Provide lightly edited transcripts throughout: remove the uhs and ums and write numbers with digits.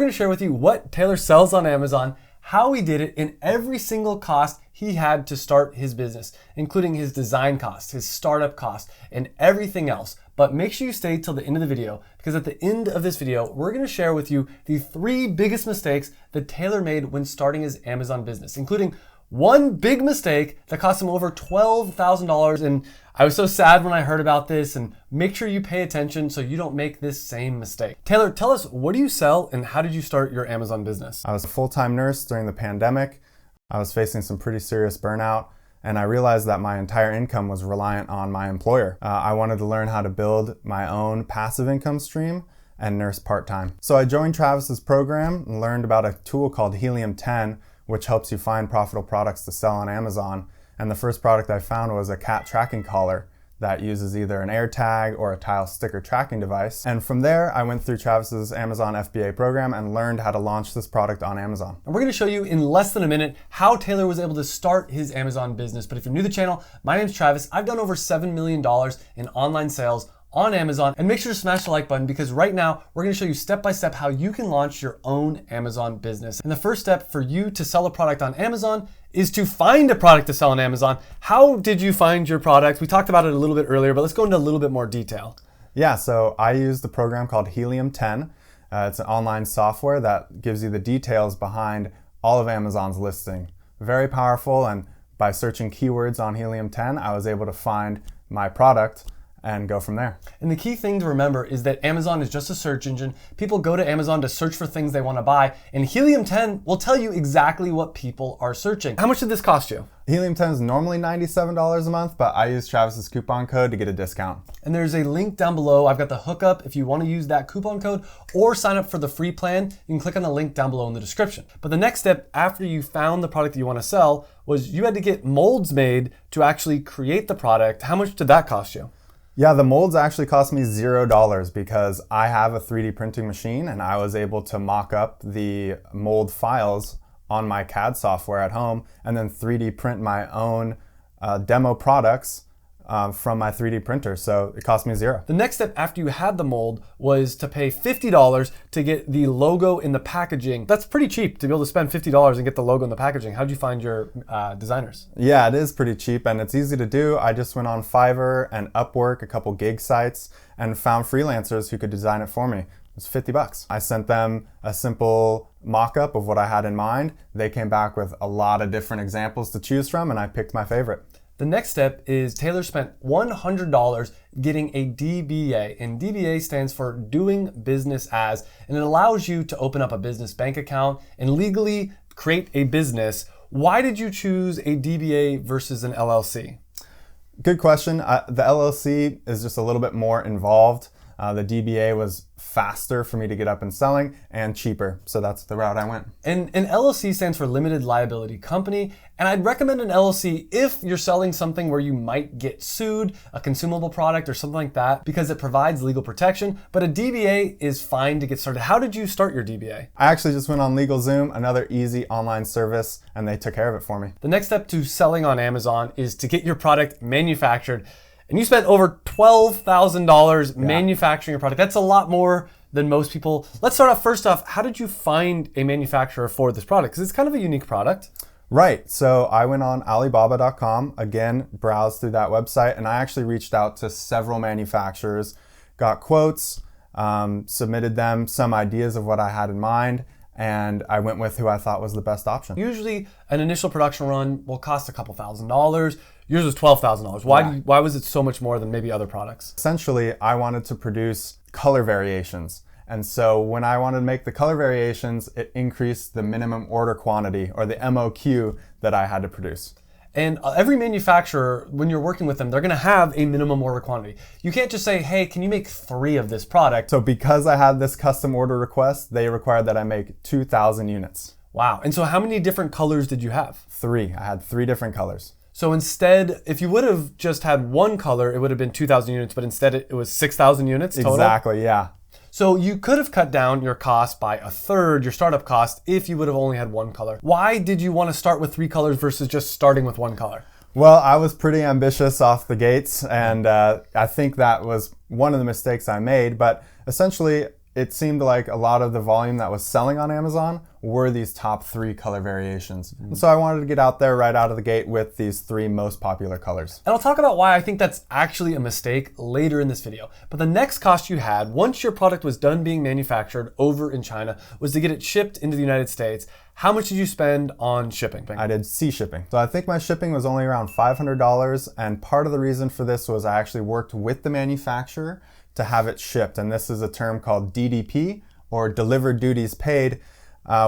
we're gonna share with you what Taylor sells on Amazon, how he did it, and every single cost he had to start his business, including his design costs, his startup costs, and everything else. But make sure you stay till the end of the video, because at the end of this video, we're gonna share with you the 3 biggest mistakes that Taylor made when starting his Amazon business, including one big mistake that cost him over $12,000. And I was so sad when I heard about this, and make sure you pay attention so you don't make this same mistake. Taylor, tell us, what do you sell and how did you start your Amazon business? I was a full-time nurse during the pandemic. I was facing some pretty serious burnout, and I realized that my entire income was reliant on my employer. I wanted to learn how to build my own passive income stream and nurse part-time. So I joined Travis's program and learned about a tool called Helium 10, which helps you find profitable products to sell on Amazon. And the first product I found was a cat tracking collar that uses either an AirTag or a tile sticker tracking device. And from there, I went through Travis's Amazon FBA program and learned how to launch this product on Amazon. And we're gonna show you in less than a minute how Taylor was able to start his Amazon business. But if you're new to the channel, my name's Travis. I've done over $7 million in online sales on Amazon, and make sure to smash the like button, because right now we're gonna show you step by step how you can launch your own Amazon business. And the first step for you to sell a product on Amazon is to find a product to sell on Amazon. How did you find your product? We talked about it a little bit earlier, but let's go into a little bit more detail. Yeah, so I used the program called Helium 10. It's an online software that gives you the details behind all of Amazon's listing. Very powerful, and by searching keywords on Helium 10, I was able to find my product and go from there. And the key thing to remember is that Amazon is just a search engine. People go to Amazon to search for things they want to buy, and Helium 10 will tell you exactly what people are searching. How much did this cost you? Helium 10 is normally $97 a month, but I used Travis's coupon code to get a discount. And there's a link down below. I've got the hookup if you want to use that coupon code or sign up for the free plan. You can click on the link down below in the description. But the next step after you found the product that you want to sell was you had to get molds made to actually create the product. How much did that cost you? Yeah, the molds actually cost me $0 because I have a 3D printing machine, and I was able to mock up the mold files on my CAD software at home and then 3D print my own demo products from my 3D printer. So it cost me $0. The next step after you had the mold was to pay $50 to get the logo in the packaging. That's pretty cheap to be able to spend $50 and get the logo in the packaging. How did you find your designers? Yeah, it is pretty cheap and it's easy to do. I just went on Fiverr and Upwork, a couple gig sites, and found freelancers who could design it for me. It was $50. I sent them a simple mock-up of what I had in mind. They came back with a lot of different examples to choose from, and I picked my favorite. The next step is Taylor spent $100 getting a DBA, and DBA stands for Doing Business As, and it allows you to open up a business bank account and legally create a business. Why did you choose a DBA versus an LLC? Good question. The LLC is just a little bit more involved. The DBA was faster for me to get up and selling and cheaper. So that's the route I went. And an LLC stands for Limited Liability Company. And I'd recommend an LLC if you're selling something where you might get sued, a consumable product or something like that, because it provides legal protection. But a DBA is fine to get started. How did you start your DBA? I actually just went on LegalZoom, another easy online service, and they took care of it for me. The next step to selling on Amazon is to get your product manufactured. And you spent over $12,000 manufacturing your product. That's a lot more than most people. Let's start off first off, how did you find a manufacturer for this product? Because it's kind of a unique product. Right, so I went on Alibaba.com, again, browsed through that website, and I actually reached out to several manufacturers, got quotes, submitted them some ideas of what I had in mind, and I went with who I thought was the best option. Usually an initial production run will cost a couple $1,000s. Yours was $12,000. Why was it so much more than maybe other products? Essentially, I wanted to produce color variations. And so when I wanted to make the color variations, it increased the minimum order quantity, or the MOQ, that I had to produce. And every manufacturer, when you're working with them, they're gonna have a minimum order quantity. You can't just say, hey, can you make 3 of this product? So because I had this custom order request, they required that I make 2,000 units. Wow, and so how many different colors did you have? 3, I had 3 different colors. So instead, if you would have just had one color, it would have been 2,000 units, but instead it was 6,000 units total? Exactly, yeah. So you could have cut down your cost by 1/3, your startup cost, if you would have only had one color. Why did you want to start with 3 colors versus just starting with 1 color? Well, I was pretty ambitious off the gates, and I think that was one of the mistakes I made. But essentially, it seemed like a lot of the volume that was selling on Amazon were these top 3 color variations. And so I wanted to get out there right out of the gate with these 3 most popular colors. And I'll talk about why I think that's actually a mistake later in this video. But the next cost you had once your product was done being manufactured over in China was to get it shipped into the United States. How much did you spend on shipping? I did sea shipping. So I think my shipping was only around $500, and part of the reason for this was I actually worked with the manufacturer to have it shipped. And this is a term called DDP, or delivered duties paid,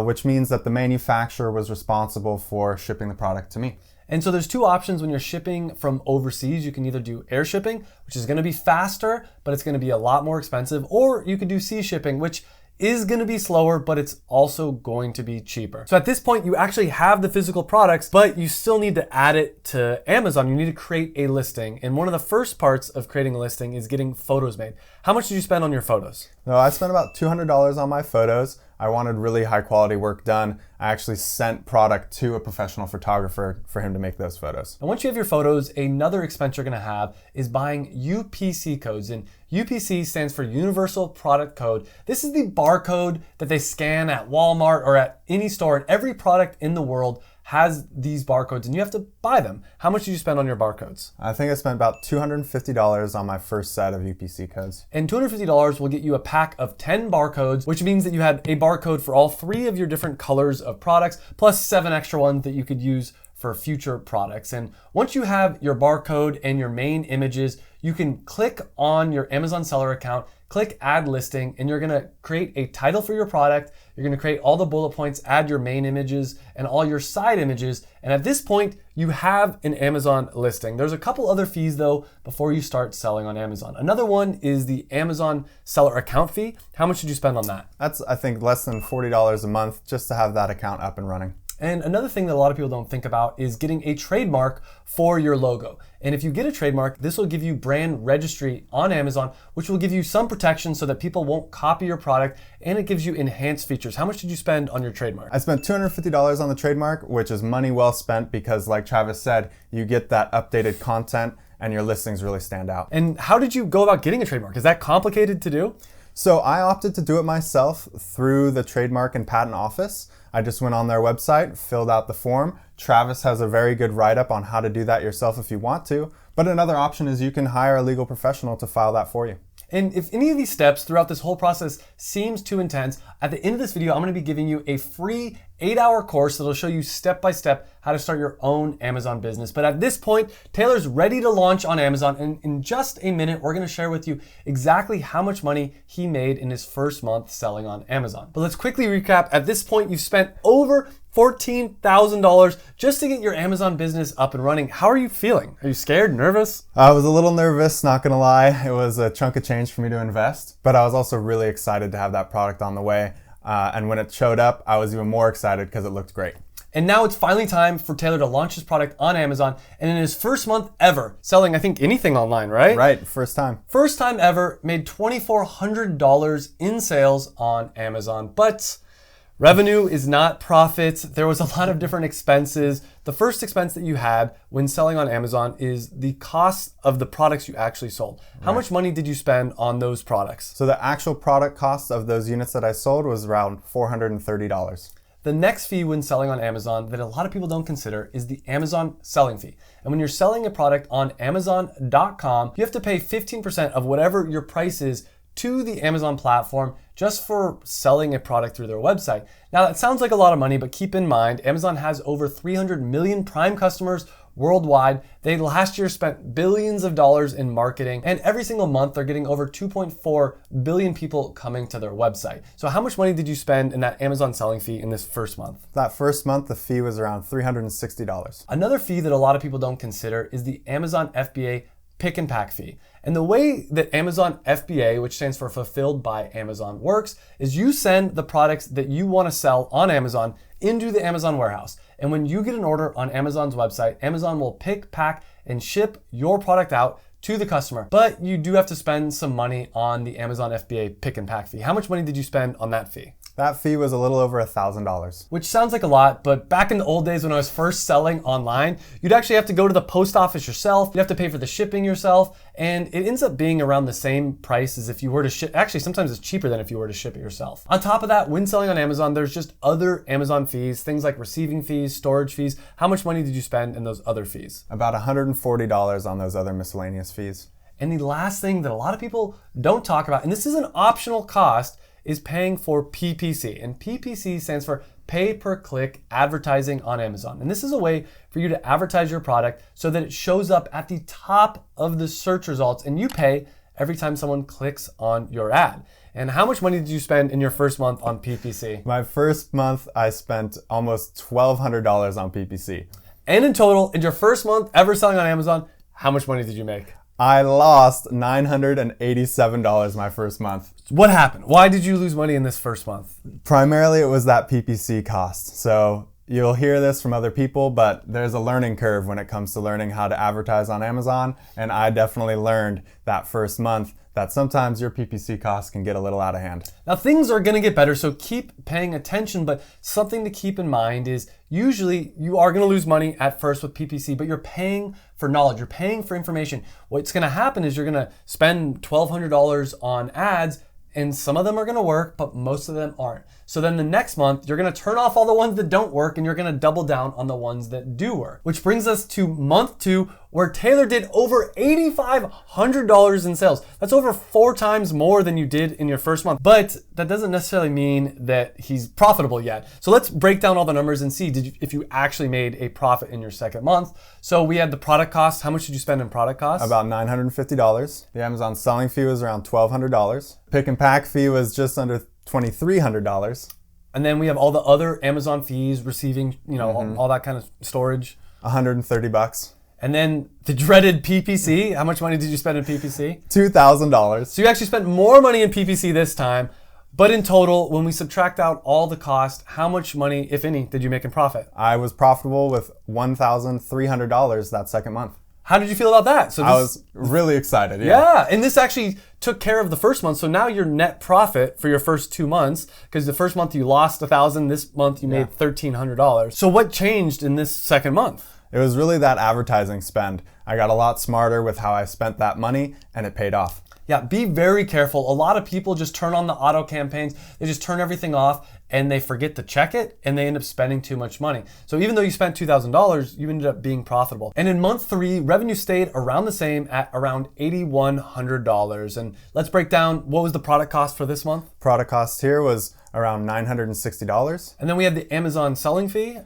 which means that the manufacturer was responsible for shipping the product to me. And so there's 2 options when you're shipping from overseas. You can either do air shipping, which is gonna be faster, but it's gonna be a lot more expensive, or you could do sea shipping, which is gonna be slower, but it's also going to be cheaper. So at this point, you actually have the physical products, but you still need to add it to Amazon. You need to create a listing. And one of the first parts of creating a listing is getting photos made. How much did you spend on your photos? No, I spent about $200 on my photos. I wanted really high quality work done. I actually sent product to a professional photographer for him to make those photos. And once you have your photos, another expense you're gonna have is buying UPC codes. And UPC stands for Universal Product Code. This is the barcode that they scan at Walmart or at any store, and every product in the world has these barcodes and you have to buy them. How much did you spend on your barcodes? I think I spent about $250 on my first set of UPC codes. And $250 will get you a pack of 10 barcodes, which means that you had a barcode for all 3 of your different colors of products, plus 7 extra ones that you could use for future products. And once you have your barcode and your main images, you can click on your Amazon seller account, click add listing, and you're gonna create a title for your product. You're gonna create all the bullet points, add your main images and all your side images. And at this point, you have an Amazon listing. There's a couple other fees though before you start selling on Amazon. Another one is the Amazon seller account fee. How much did you spend on that? That's, I think, less than $40 a month just to have that account up and running. And another thing that a lot of people don't think about is getting a trademark for your logo. And if you get a trademark, this will give you brand registry on Amazon, which will give you some protection so that people won't copy your product, and it gives you enhanced features. How much did you spend on your trademark? I spent $250 on the trademark, which is money well spent because, like Travis said, you get that updated content and your listings really stand out. And how did you go about getting a trademark? Is that complicated to do? So I opted to do it myself through the Trademark and Patent Office. I just went on their website, filled out the form. Travis has a very good write-up on how to do that yourself if you want to. But another option is you can hire a legal professional to file that for you. And if any of these steps throughout this whole process seems too intense, at the end of this video, I'm gonna be giving you a free 8-hour course that'll show you step-by-step how to start your own Amazon business. But at this point, Taylor's ready to launch on Amazon. And in just a minute, we're gonna share with you exactly how much money he made in his first month selling on Amazon. But let's quickly recap. At this point, you've spent over $14,000 just to get your Amazon business up and running. How are you feeling? Are you scared, nervous? I was a little nervous, not gonna lie. It was a chunk of change for me to invest, but I was also really excited to have that product on the way. And when it showed up, I was even more excited because it looked great. And now it's finally time for Taylor to launch his product on Amazon. And in his first month ever, selling, I think, anything online, right? Right, first time. First time ever, made $2,400 in sales on Amazon. But revenue is not profits. There was a lot of different expenses. The first expense that you had when selling on Amazon is the cost of the products you actually sold. How much money did you spend on those products? So the actual product cost of those units that I sold was around $430. The next fee when selling on Amazon that a lot of people don't consider is the Amazon selling fee. And when you're selling a product on Amazon.com, you have to pay 15% of whatever your price is to the Amazon platform just for selling a product through their website. Now that sounds like a lot of money, but keep in mind, Amazon has over 300 million Prime customers worldwide. They last year spent billions of dollars in marketing, and every single month they're getting over 2.4 billion people coming to their website. So how much money did you spend in that Amazon selling fee in this first month? That first month, the fee was around $360. Another fee that a lot of people don't consider is the Amazon FBA pick and pack fee. And the way that Amazon FBA, which stands for Fulfilled by Amazon, works is you send the products that you want to sell on Amazon into the Amazon warehouse. And when you get an order on Amazon's website, Amazon will pick, pack, and ship your product out to the customer. But you do have to spend some money on the Amazon FBA pick and pack fee. How much money did you spend on that fee? That fee was a little over $1,000. Which sounds like a lot, but back in the old days when I was first selling online, you'd actually have to go to the post office yourself, you'd have to pay for the shipping yourself, and it ends up being around the same price as if you were to ship. Actually, sometimes it's cheaper than if you were to ship it yourself. On top of that, when selling on Amazon, there's just other Amazon fees, things like receiving fees, storage fees. How much money did you spend in those other fees? About $140 on those other miscellaneous fees. And the last thing that a lot of people don't talk about, and this is an optional cost, is paying for PPC. And PPC stands for pay per click advertising on Amazon. And this is a way for you to advertise your product so that it shows up at the top of the search results and you pay every time someone clicks on your ad. And how much money did you spend in your first month on PPC? My first month, I spent almost $1,200 on PPC. And in total, in your first month ever selling on Amazon, how much money did you make? I lost $987 my first month. What happened? Why did you lose money in this first month? Primarily, it was that PPC cost. So you'll hear this from other people, but there's a learning curve when it comes to learning how to advertise on Amazon. And I definitely learned that first month that sometimes your PPC costs can get a little out of hand. Now things are gonna get better, so keep paying attention, but something to keep in mind is usually you are gonna lose money at first with PPC, but you're paying for knowledge, you're paying for information. What's gonna happen is you're gonna spend $1,200 on ads, and some of them are gonna work, but most of them aren't. So then the next month, you're gonna turn off all the ones that don't work and you're gonna double down on the ones that do work. Which brings us to month 2, where Taylor did over $8,500 in sales. That's over 4 times more than you did in your first month. But that doesn't necessarily mean that he's profitable yet. So let's break down all the numbers and see if you actually made a profit in your second month. So we had the product cost. How much did you spend in product costs? About $950. The Amazon selling fee was around $1,200. Pick and pack fee was just under $2,300. And then we have all the other Amazon fees, receiving, all that kind of storage. $130. And then the dreaded PPC. How much money did you spend in PPC? $2,000. So you actually spent more money in PPC this time. But in total, when we subtract out all the cost, how much money, if any, did you make in profit? I was profitable with $1,300 that second month. How did you feel about that? I was really excited. Yeah, and this actually took care of the first month. So now your net profit for your first 2 months, because the first month you lost $1,000, this month you made $1,300. So what changed in this second month? It was really that advertising spend. I got a lot smarter with how I spent that money, and it paid off. Yeah, be very careful. A lot of people just turn on the auto campaigns, they just turn everything off, and they forget to check it, and they end up spending too much money. So even though you spent $2,000, you ended up being profitable. And in month 3, revenue stayed around the same at around $8,100. And let's break down, what was the product cost for this month? Product cost here was around $960. And then we had the Amazon selling fee.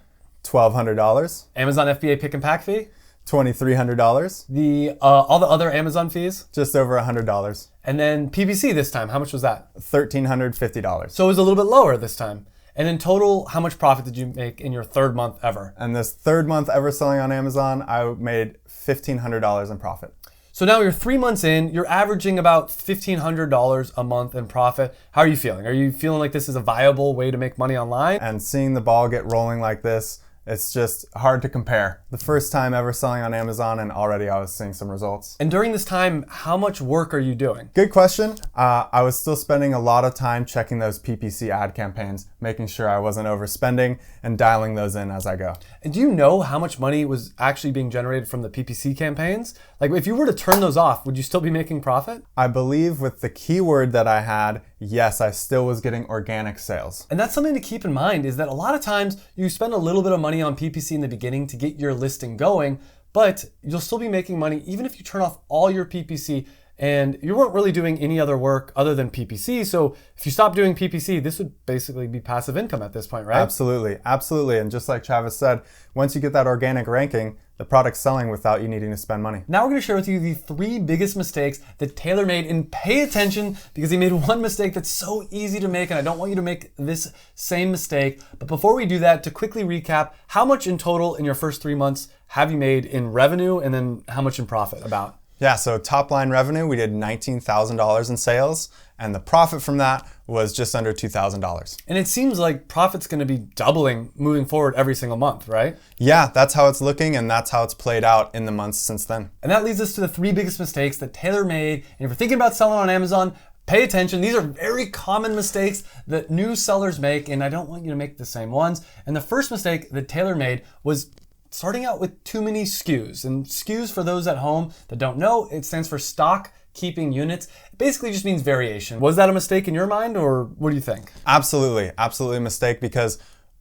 $1,200. Amazon FBA pick and pack fee. $2,300. The all the other Amazon fees. Just over $100. And then PPC this time, how much was that? $1,350. So it was a little bit lower this time. And in total, how much profit did you make in your third month ever? And this third month ever selling on Amazon, I made $1,500 in profit. So now you're 3 months in, you're averaging about $1,500 a month in profit. How are you feeling? Are you feeling like this is a viable way to make money online? And seeing the ball get rolling like this, it's just hard to compare. The first time ever selling on Amazon, and already I was seeing some results. And during this time, how much work are you doing? Good question. I was still spending a lot of time checking those PPC ad campaigns, making sure I wasn't overspending and dialing those in as I go. And do you know how much money was actually being generated from the PPC campaigns? Like if you were to turn those off, would you still be making profit? I believe with the keyword that I had, yes, I still was getting organic sales. And that's something to keep in mind, is that a lot of times you spend a little bit of money on PPC in the beginning to get your listing going, but you'll still be making money even if you turn off all your PPC and you weren't really doing any other work other than PPC. So if you stop doing PPC, this would basically be passive income at this point, right? Absolutely, absolutely. And just like Travis said, once you get that organic ranking, the product's selling without you needing to spend money. Now we're gonna share with you the 3 biggest mistakes that Taylor made, and pay attention because he made one mistake that's so easy to make, and I don't want you to make this same mistake. But before we do that, to quickly recap, how much in total in your first 3 months have you made in revenue, and then how much in profit about? Yeah, so top line revenue, we did $19,000 in sales, and the profit from that was just under $2,000. And it seems like profit's gonna be doubling moving forward every single month, right? Yeah, that's how it's looking, and that's how it's played out in the months since then. And that leads us to the 3 biggest mistakes that Taylor made. And if you're thinking about selling on Amazon, Pay attention. These are very common mistakes that new sellers make, and I don't want you to make the same ones. And the first mistake that Taylor made was starting out with too many SKUs. And SKUs, for those at home that don't know, it stands for stock keeping units. It basically just means variation. Was that a mistake in your mind, or what do you think? Absolutely a mistake, because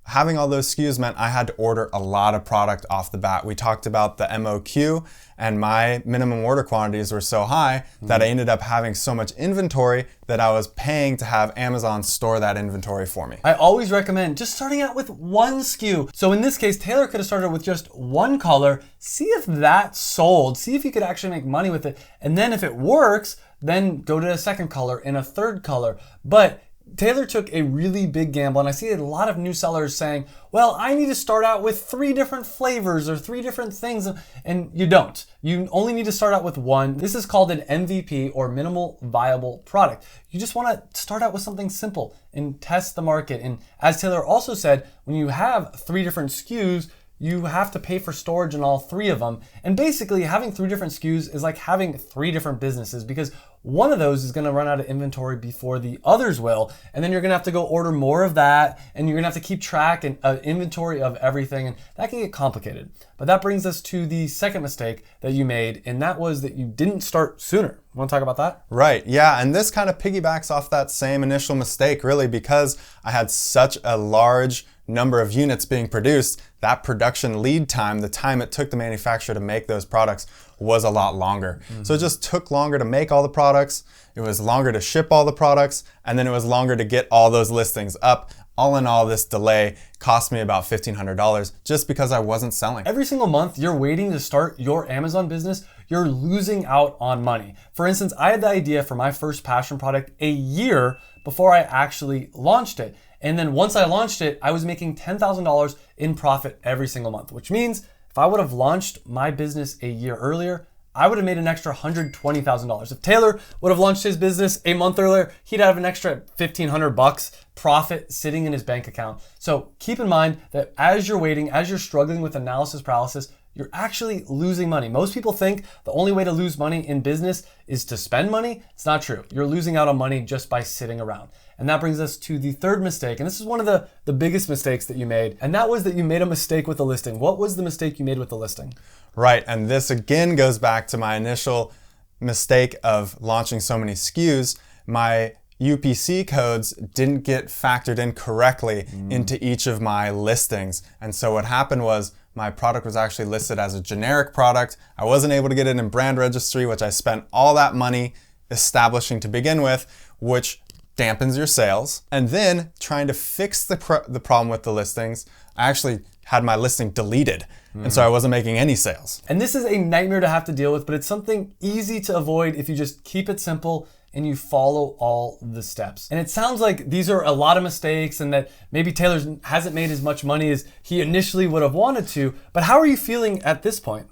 having all those SKUs meant I had to order a lot of product off the bat. We talked about the MOQ, and my minimum order quantities were so high that I ended up having so much inventory that I was paying to have Amazon store that inventory for me. I always recommend just starting out with one SKU. So in this case, Taylor could have started with just one color, see if that sold, see if you could actually make money with it. And then if it works, then go to a second color and a third color. But Taylor took a really big gamble, and I see a lot of new sellers saying, well, I need to start out with 3 different flavors or 3 different things, and you don't. You only need to start out with one. This is called an MVP, or minimal viable product. You just want to start out with something simple and test the market. And as Taylor also said, when you have 3 different SKUs, you have to pay for storage in all 3 of them. And basically having 3 different SKUs is like having 3 different businesses, because one of those is gonna run out of inventory before the others will. And then you're gonna have to go order more of that, and you're gonna have to keep track and inventory of everything, and that can get complicated. But that brings us to the second mistake that you made, and that was that you didn't start sooner. Want to talk about that? Right, yeah, and this kind of piggybacks off that same initial mistake, really, because I had such a large number of units being produced, that production lead time, the time it took the manufacturer to make those products, was a lot longer. So it just took longer to make all the products, it was longer to ship all the products, and then it was longer to get all those listings up. All in all, this delay cost me about $1,500 just because I wasn't selling. Every single month you're waiting to start your Amazon business, you're losing out on money. For instance, I had the idea for my first passion product a year before I actually launched it. And then once I launched it, I was making $10,000 in profit every single month, which means if I would have launched my business a year earlier, I would have made an extra $120,000. If Taylor would have launched his business a month earlier, he'd have an extra $1,500 profit sitting in his bank account. So keep in mind that as you're waiting, as you're struggling with analysis paralysis, you're actually losing money. Most people think the only way to lose money in business is to spend money. It's not true. You're losing out on money just by sitting around. And that brings us to the third mistake. And this is one of the biggest mistakes that you made. And that was that you made a mistake with the listing. What was the mistake you made with the listing? Right, and this again goes back to my initial mistake of launching so many SKUs. My UPC codes didn't get factored in correctly into each of my listings. And so what happened was my product was actually listed as a generic product. I wasn't able to get it in brand registry, which I spent all that money establishing to begin with, which dampens your sales. And then trying to fix the problem with the listings, I actually had my listing deleted. And so I wasn't making any sales. And this is a nightmare to have to deal with, but it's something easy to avoid if you just keep it simple and you follow all the steps. And it sounds like these are a lot of mistakes and that maybe Taylor hasn't made as much money as he initially would have wanted to, but how are you feeling at this point?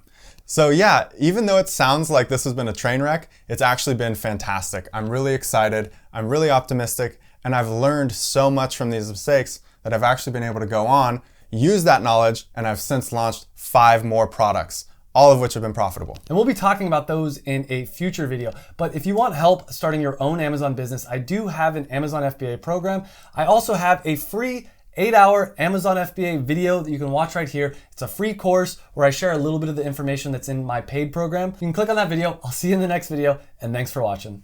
So yeah, even though it sounds like this has been a train wreck, it's actually been fantastic. I'm really excited, I'm really optimistic, and I've learned so much from these mistakes that I've actually been able to go on, use that knowledge, and I've since launched 5 more products, all of which have been profitable. And we'll be talking about those in a future video. But if you want help starting your own Amazon business, I do have an Amazon FBA program. I also have a free 8-hour Amazon FBA video that you can watch right here. It's a free course where I share a little bit of the information that's in my paid program. You can click on that video. I'll see you in the next video, and thanks for watching.